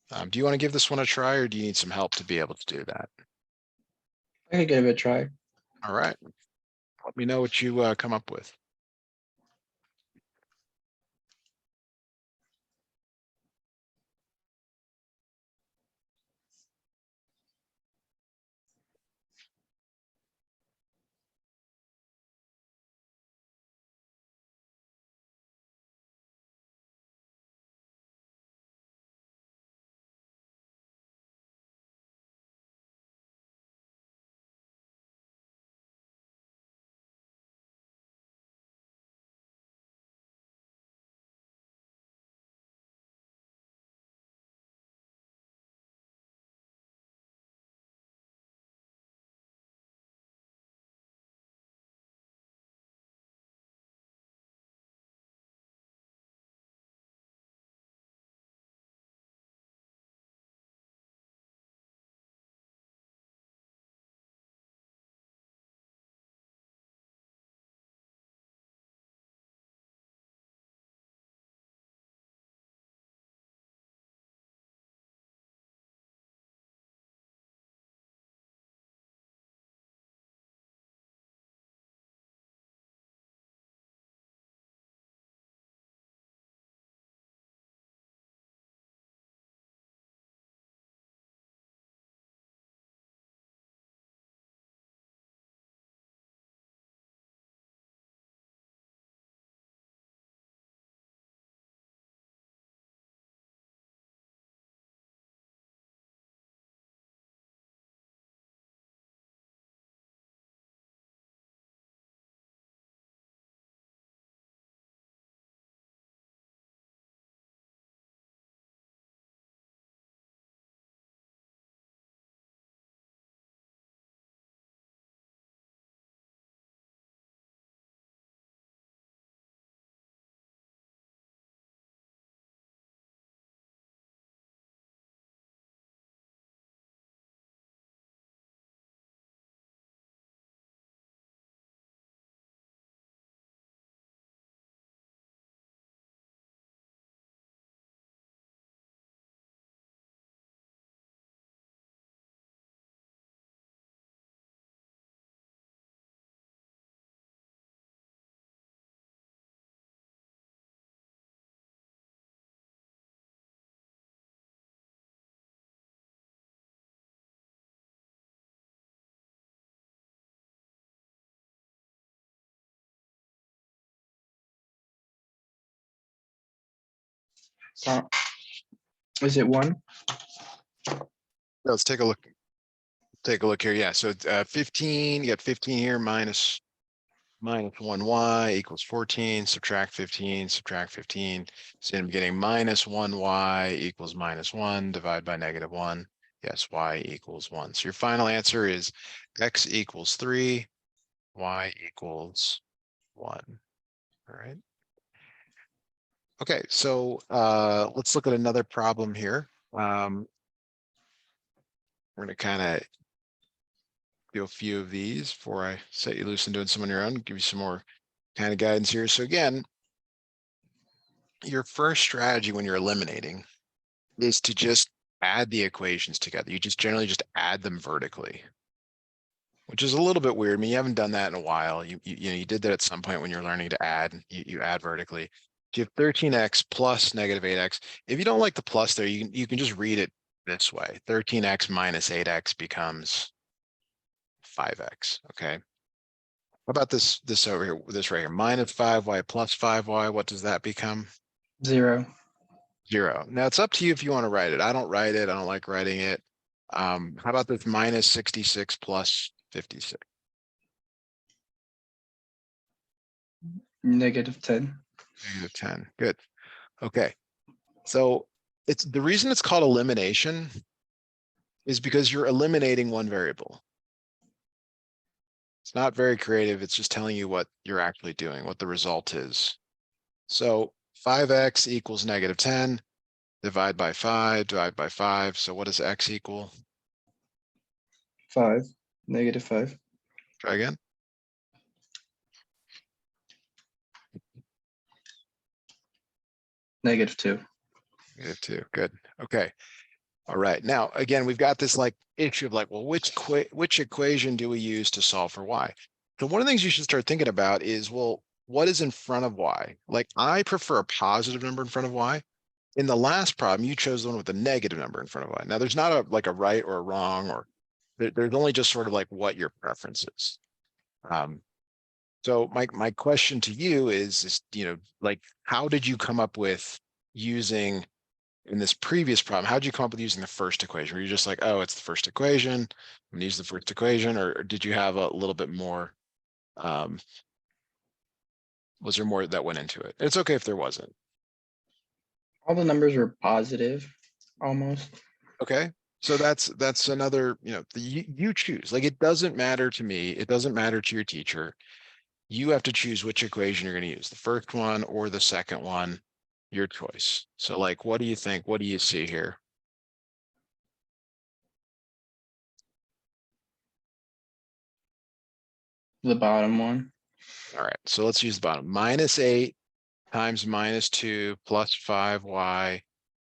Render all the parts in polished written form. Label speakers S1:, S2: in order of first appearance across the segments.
S1: Do you want to give this one a try, or do you need some help to be able to do that?
S2: I could give it a try.
S1: All right. Let me know what you come up with.
S2: So, is it 1?
S1: Let's take a look. Take a look here. Yeah. So 15, you got 15 here minus 1y equals 14, subtract 15, subtract 15. So I'm getting minus 1y equals -1, divide by -1. Yes, y equals 1. So your final answer is x equals 3, y equals 1. All right. Okay, so let's look at another problem here. We're going to kind of do a few of these before I set you loose and doing some on your own, give you some more kind of guidance here. So again, your first strategy when you're eliminating is to just add the equations together. You just generally just add them vertically, which is a little bit weird. I mean, you haven't done that in a while. You know, you did that at some point when you're learning to add, you add vertically. You have 13x plus -8x. If you don't like the plus there, you can just read it this way. 13x minus 8x becomes 5x, okay? How about this over here, this right here, minus 5y plus 5y, what does that become?
S2: 0.
S1: 0. Now it's up to you if you want to write it. I don't write it. I don't like writing it. How about this minus 66 plus 56?
S2: -10.
S1: -10. Good. Okay. So it's the reason it's called elimination is because you're eliminating one variable. It's not very creative. It's just telling you what you're actually doing, what the result is. So 5x equals -10. Divide by 5, divide by 5. So what does x equal?
S2: 5. -5.
S1: Try again.
S2: -2.
S1: -2. Good. Okay. All right, now, again, we've got this like issue of like, well, which equation do we use to solve for y? So one of the things you should start thinking about is, well, what is in front of y? Like I prefer a positive number in front of y. In the last problem, you chose the one with a negative number in front of y. Now there's not a like a right or a wrong, or there's only just sort of like what your preference is. So my question to you is, like, how did you come up with using in this previous problem? How did you come up with using the first equation? Were you just like, oh, it's the first equation, I'm gonna use the first equation, or did you have a little bit more? Um, was there more that went into it? It's okay if there wasn't.
S2: All the numbers were positive, almost.
S1: Okay. So that's another, you choose. Like it doesn't matter to me, it doesn't matter to your teacher. You have to choose which equation you're going to use, the first one or the second one, your choice. So like, what do you think? What do you see here?
S2: The bottom one.
S1: All right, so let's use the bottom. -8 times -2 plus 5y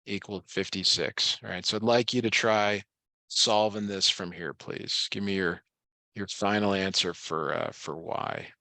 S1: equals 56. All right, so I'd like you to try solving this from here, please. Give me your final answer for y.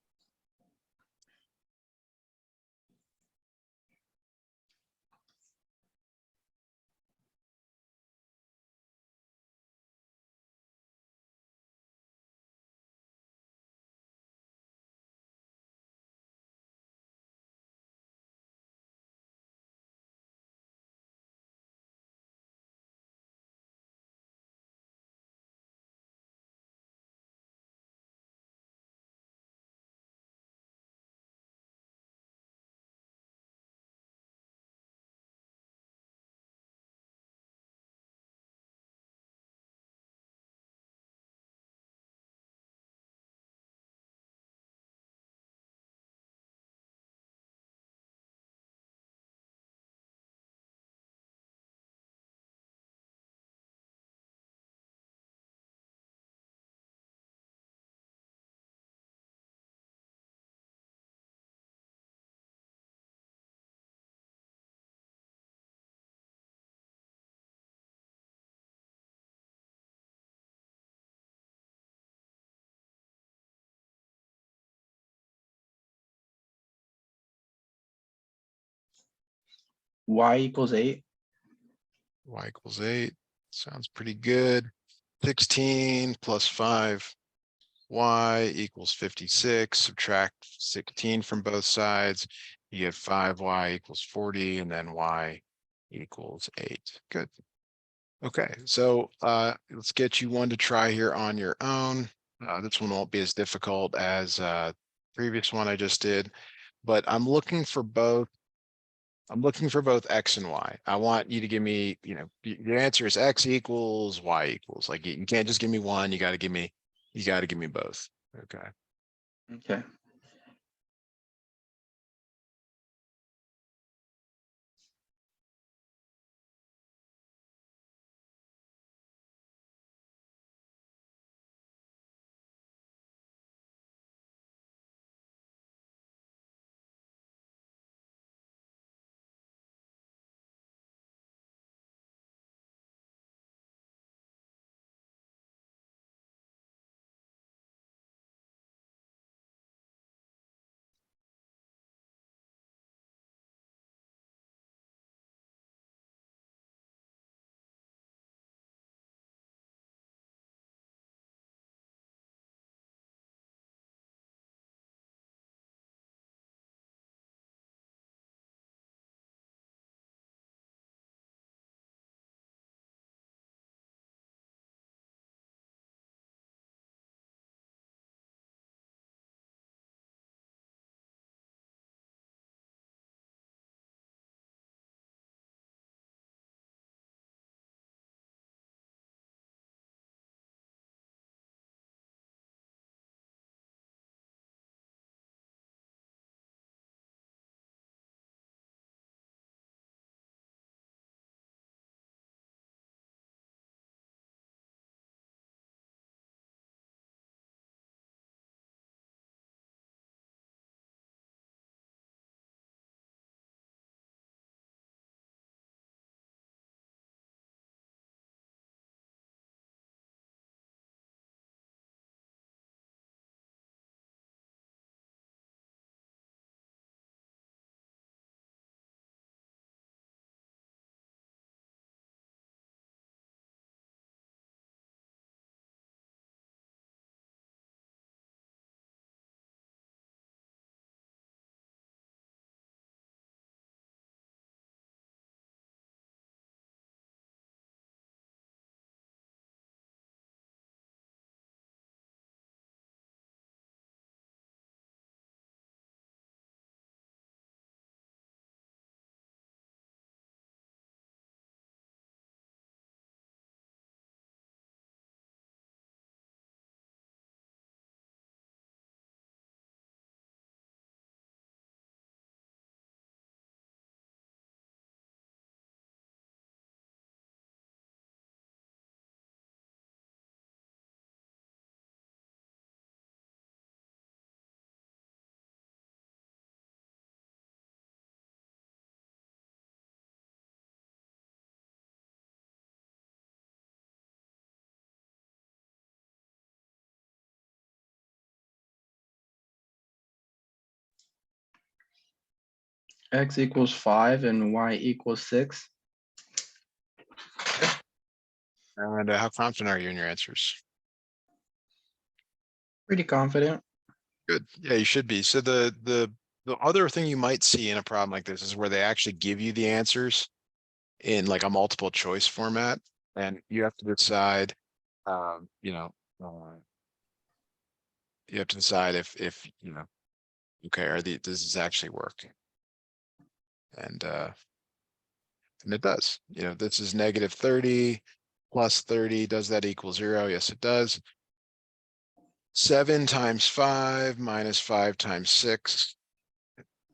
S2: Y equals 8.
S1: Y equals 8. Sounds pretty good. 16 plus 5. Y equals 56. Subtract 16 from both sides. You get 5y equals 40, and then y equals 8. Good. Okay, so let's get you one to try here on your own. This one won't be as difficult as previous one I just did, but I'm looking for both X and Y. I want you to give me, your answer is X equals Y equals. Like you can't just give me one, you got to give me both. Okay.
S2: Okay. X equals 5 and Y equals 6.
S1: And how confident are you in your answers?
S2: Pretty confident.
S1: Good. Yeah, you should be. So the other thing you might see in a problem like this is where they actually give you the answers in like a multiple choice format, and you have to decide, you know, you have to decide if okay, does this actually work? And it does. This is -30 plus 30. Does that equal 0? Yes, it does. 7 times 5 minus 5 times 6.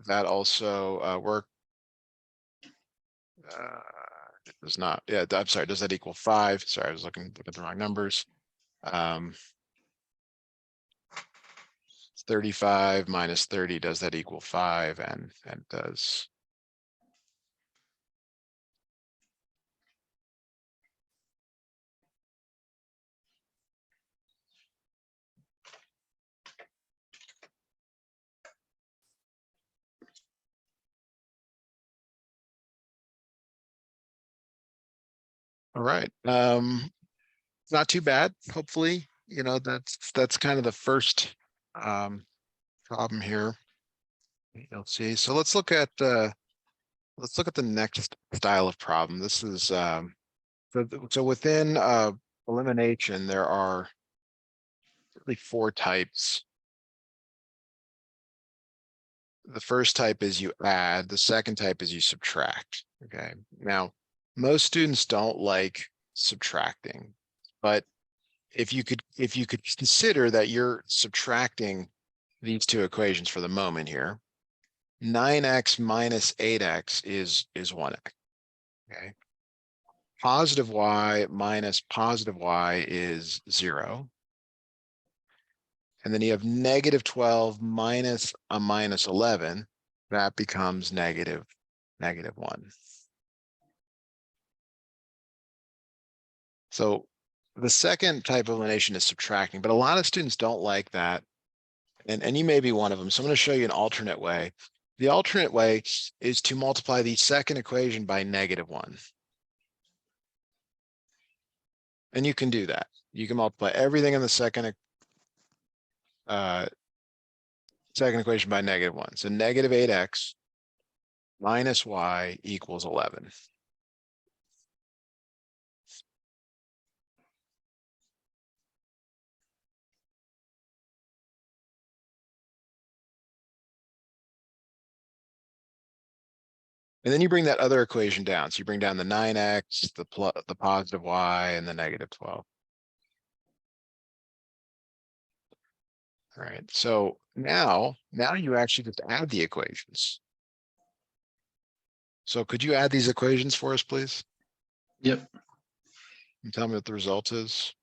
S1: That also work. It does not. Yeah, I'm sorry. Does that equal 5? Sorry, I was looking at the wrong numbers. 35 minus 30. Does that equal 5? And it does. All right. It's not too bad. Hopefully, that's kind of the first problem here. You'll see. So let's look at the next style of problem. This is so within elimination, there are really 4 types. The first type is you add, the second type is you subtract. Okay. Now, most students don't like subtracting, but if you could consider that you're subtracting these 2 equations for the moment here, 9x minus 8x is 1x. Okay. Positive y minus positive y is 0. And then you have -12 minus a minus 11. That becomes -1. So the second type of elimination is subtracting, but a lot of students don't like that. And you may be one of them. So I'm going to show you an alternate way. The alternate way is to multiply the second equation by -1. And you can do that. You can multiply everything in the second equation by -1. So -8x minus y equals 11. And then you bring that other equation down. So you bring down the 9x, the positive y, and the -12. All right. So now you actually just add the equations. So could you add these equations for us, please?
S2: Yep.
S1: And tell me what the result is.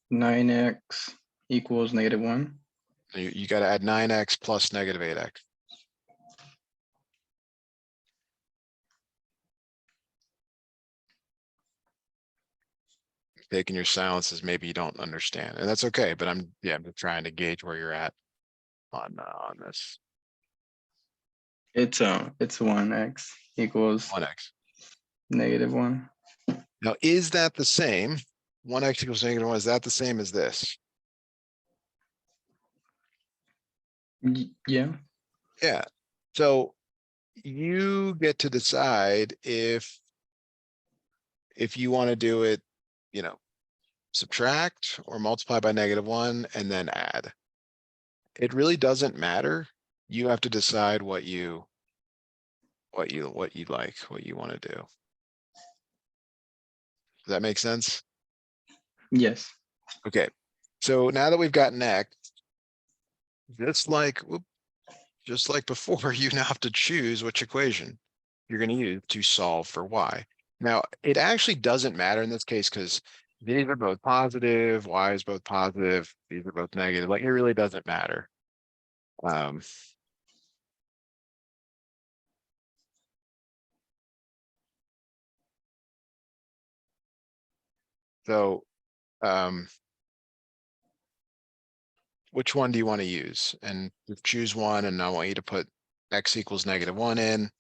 S2: Nine x equals -1.
S1: You got to add 9x plus -8x. Taking your silences, maybe you don't understand, and that's okay. But I'm trying to gauge where you're at on this.
S2: It's 1x equals
S1: 1x.
S2: -1.
S1: Now, is that the same? 1x equals -1. Is that the same as this?
S2: Yeah.
S1: Yeah. So you get to decide if you want to do it, subtract or multiply by -1 and then add. It really doesn't matter. You have to decide what you like, what you want to do. Does that make sense?
S2: Yes.
S1: Okay. So now that we've gotten x, just like before, you now have to choose which equation you're going to use to solve for y. Now, it actually doesn't matter in this case because these are both positive, y is both positive, these are both negative. Like, it really doesn't matter. So which one do you want to use? And choose one, and I want you to put x equals -1 in.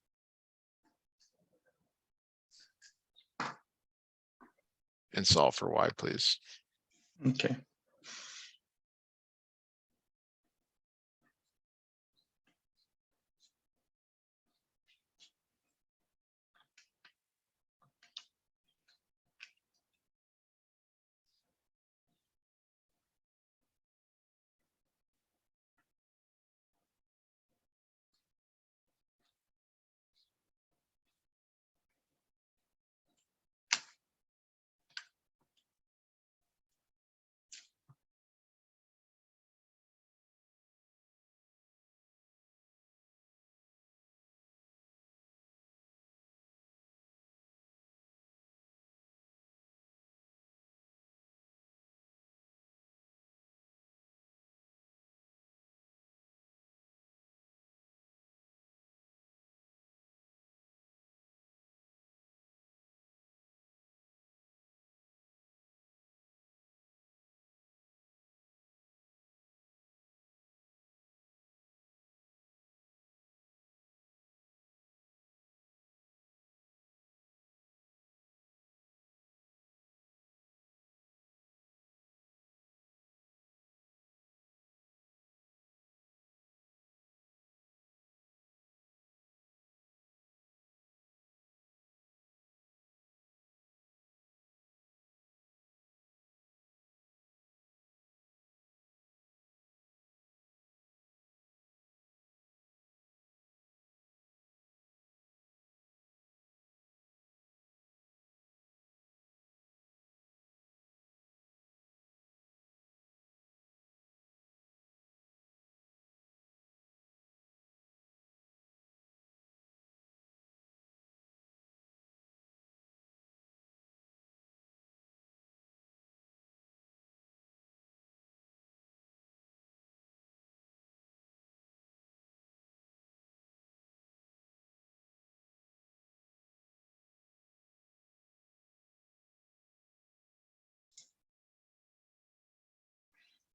S1: And solve for y, please.
S2: Okay.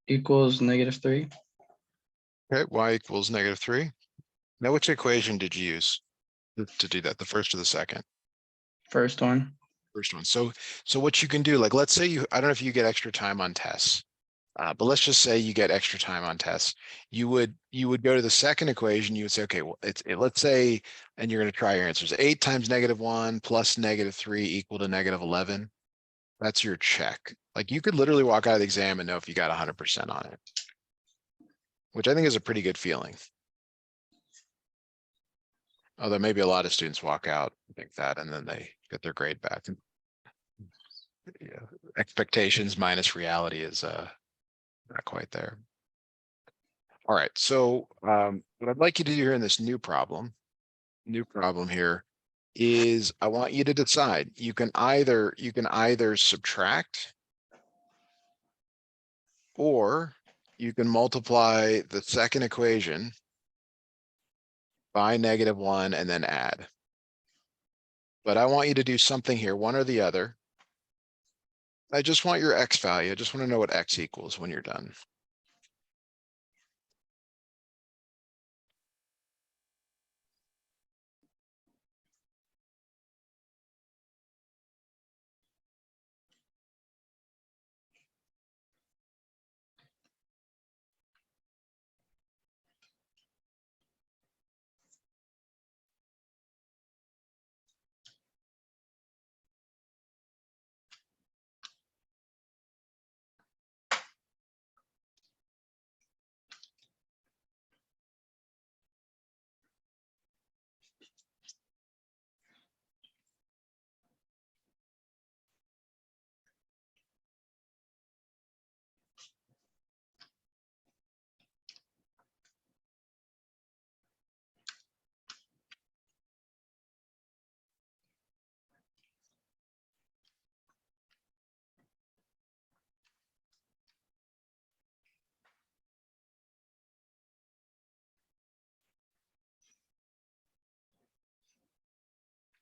S2: Equals -3.
S1: Okay, y equals -3. Now, which equation did you use to do that? The first or the second?
S2: First one.
S1: First one. So what you can do, like, let's say I don't know if you get extra time on tests, but let's just say you get extra time on tests. You would go to the second equation. You would say, okay, well, let's say, and you're going to try your answers. 8 times -1 plus -3 equal to -11. That's your check. Like, you could literally walk out of the exam and know if you got 100% on it, which I think is a pretty good feeling. Although maybe a lot of students walk out and think that, and then they get their grade back. Yeah, expectations minus reality is not quite there. All right, so what I'd like you to do here in this new problem here is I want you to decide. You can either subtract, or you can multiply the second equation by -1 and then add. But I want you to do something here, one or the other. I just want your x value. I just want to know what x equals when you're done.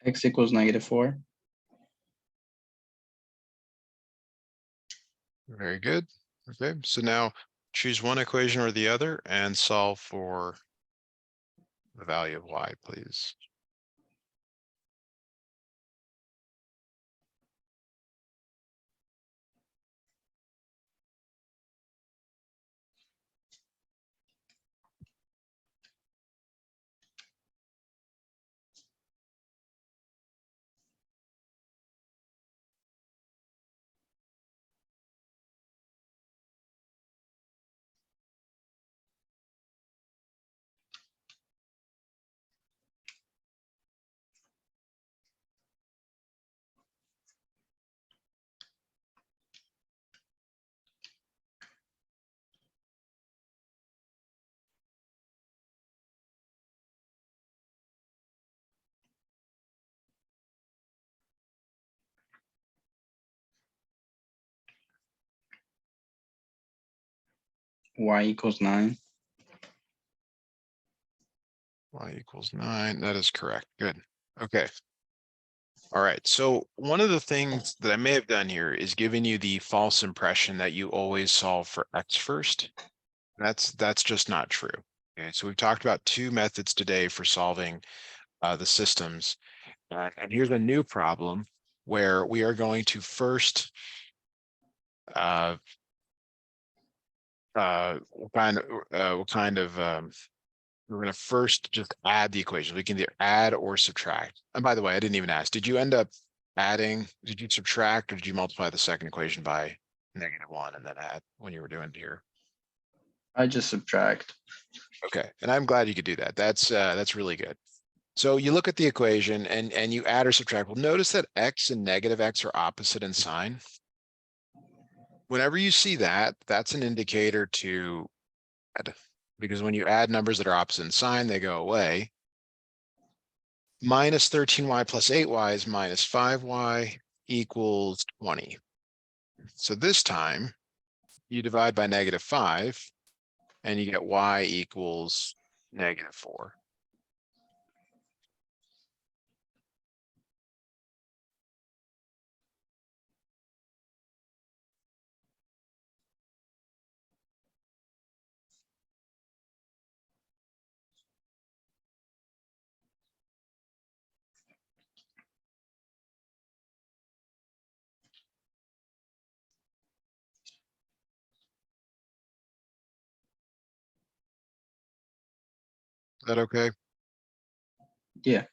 S2: X equals -4.
S1: Very good. Okay, so now choose one equation or the other and solve for the value of y, please.
S2: Y equals 9.
S1: Y equals 9. That is correct. Good. Okay. All right. So one of the things that I may have done here is giving you the false impression that you always solve for x first. That's just not true. Okay. So we've talked about two methods today for solving the systems. And here's a new problem where we are going to first uh, what kind of we're going to first just add the equation. We can either add or subtract. And by the way, I didn't even ask, did you end up adding, did you subtract, or did you multiply the second equation by -1 and then add when you were doing it here?
S2: I just subtract.
S1: Okay, and I'm glad you could do that. That's really good. So you look at the equation and you add or subtract. Well, notice that x and negative x are opposite in sign. Whenever you see that, that's an indicator to add, because when you add numbers that are opposite in sign, they go away. Minus 13y plus 8y is minus 5y equals 20. So this time you divide by -5 and you get y equals -4. Is that okay?
S2: Yeah.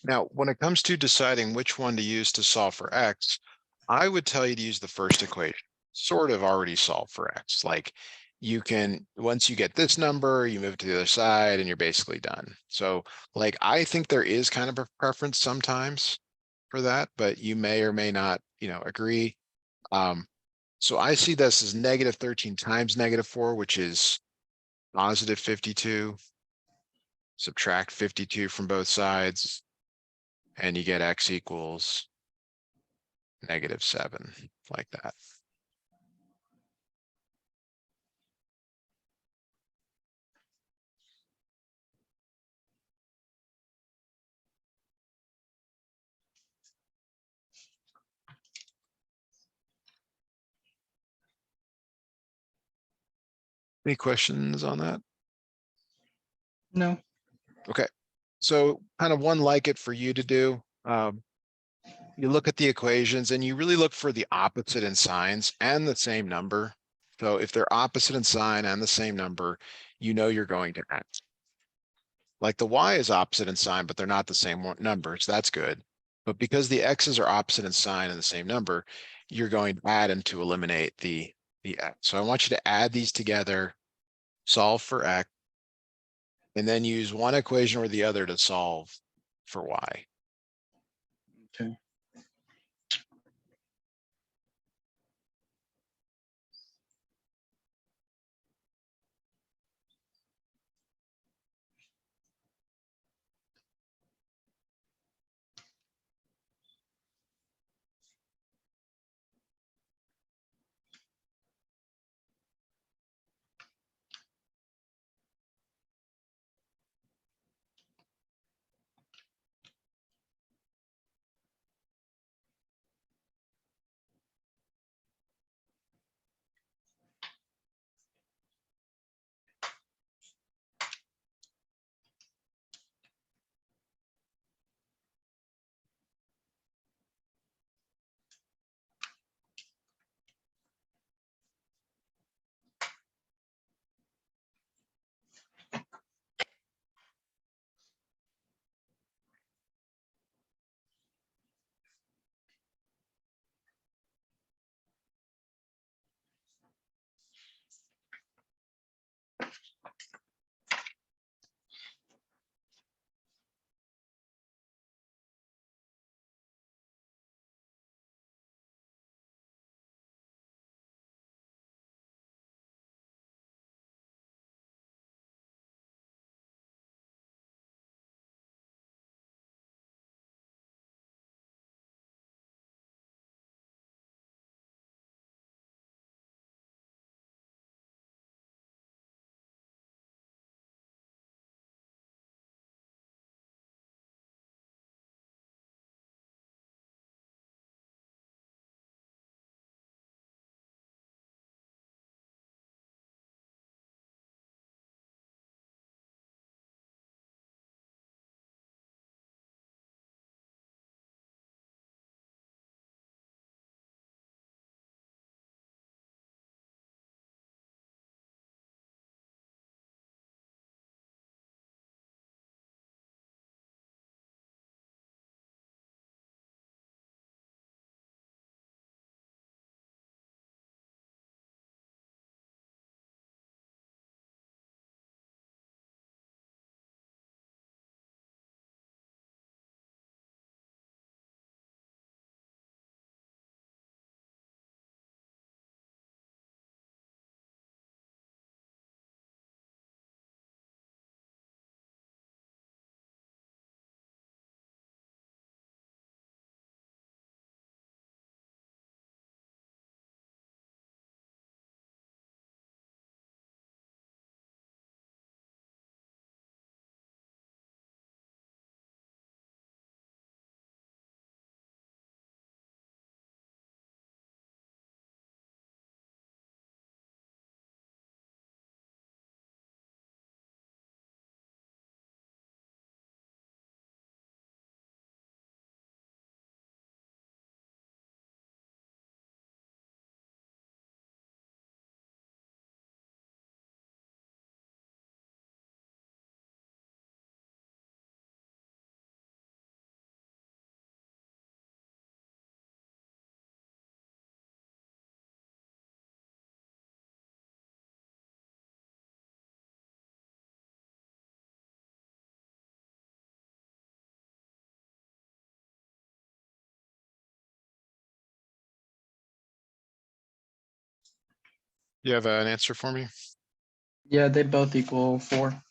S1: Now, when it comes to deciding which one to use to solve for x, I would tell you to use the first equation, sort of already solved for x. Like you can, once you get this number, you move it to the other side and you're basically done. So like, I think there is kind of a preference sometimes for that, but you may or may not, agree. So I see this as -13 times -4, which is positive 52. Subtract 52 from both sides, and you get x equals -7, like that. Any questions on that?
S2: No.
S1: Okay, so kind of one like it for you to do. You look at the equations and you really look for the opposite in signs and the same number. So if they're opposite in sign and the same number, you know you're going to add. Like the y is opposite in sign, but they're not the same numbers. That's good. But because the x's are opposite in sign and the same number, you're going to add them to eliminate the x. So I want you to add these together, solve for x, and then use one equation or the other to solve for y.
S2: Okay.
S1: You have an answer for me?
S2: Yeah, they both equal 4.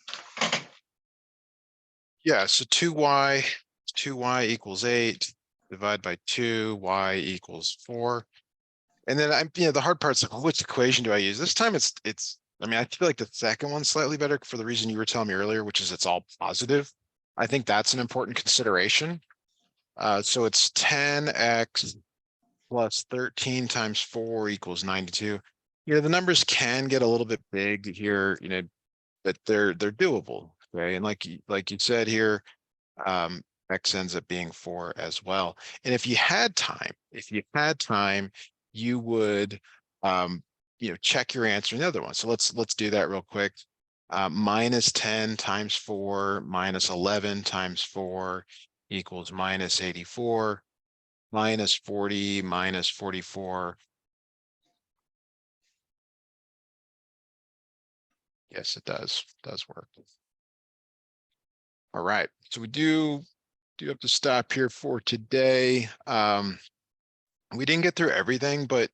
S1: Yeah, so 2y equals 8, divide by 2, y equals 4. And then the hard part's like, well, which equation do I use? This time I mean, I feel like the second one's slightly better for the reason you were telling me earlier, which is it's all positive. I think that's an important consideration. So it's 10x plus 13 times 4 equals 92. The numbers can get a little bit big here, but they're doable. Okay. And like you said here, x ends up being 4 as well. And if you had time, you would check your answer in the other one. So let's do that real quick. Minus 10 times 4 minus 11 times 4 equals minus 84. Minus 40 minus 44. Yes, it does work. All right, so we do have to stop here for today. We didn't get through everything, but